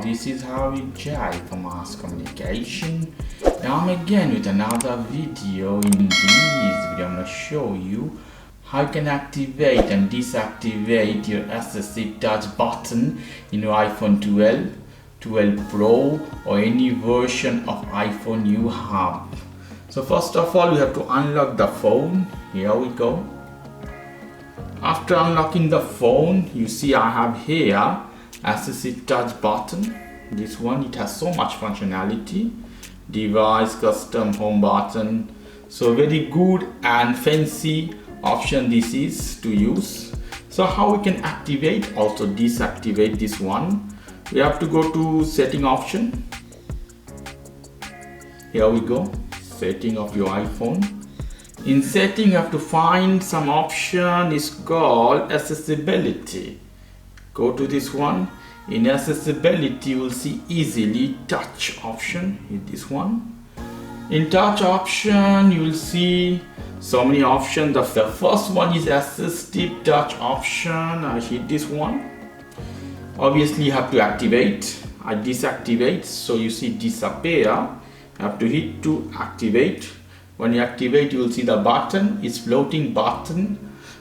this is how we jive from mass communication. Now I'm again with another video. In this video I'm going to show you how you can activate and deactivate your assistive touch button in your iPhone 12, 12 Pro or any version of iPhone you have. So first of all, we have to unlock the phone. Here we go. After unlocking the phone, you see I have here assistive touch button. This one, it has so much functionality. Device, custom, home button. So very good and fancy option this is to use. So how we can activate, also deactivate this one. We have to go to setting option. Here we go, setting of your iPhone. In setting, you have to find some option is called accessibility. Go to this one. In accessibility, you will see easily touch option. Hit this one. In touch option, you will see so many options. The first one is assistive touch option. I hit this one. Obviously, you have to activate. I deactivate. So you see disappear. You have to hit to activate. When you activate, you will see the button is floating button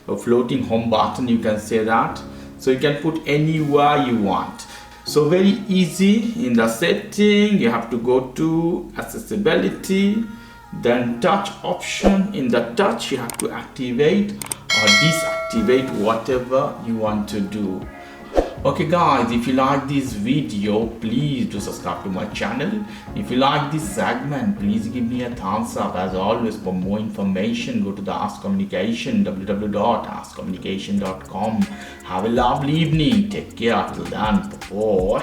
or floating home button, you can say that. So you can put anywhere you want. So very easy. In the setting, you have to go to accessibility, then touch option. In the touch, you have to activate or deactivate whatever you want to do. Okay guys, if you like this video, please do subscribe to my channel. If you like this segment, please give me a thumbs up. As always, for more information, go to the Ask Communication, www.askcommunication.com. Have a lovely evening. Take care. Till then. Bye.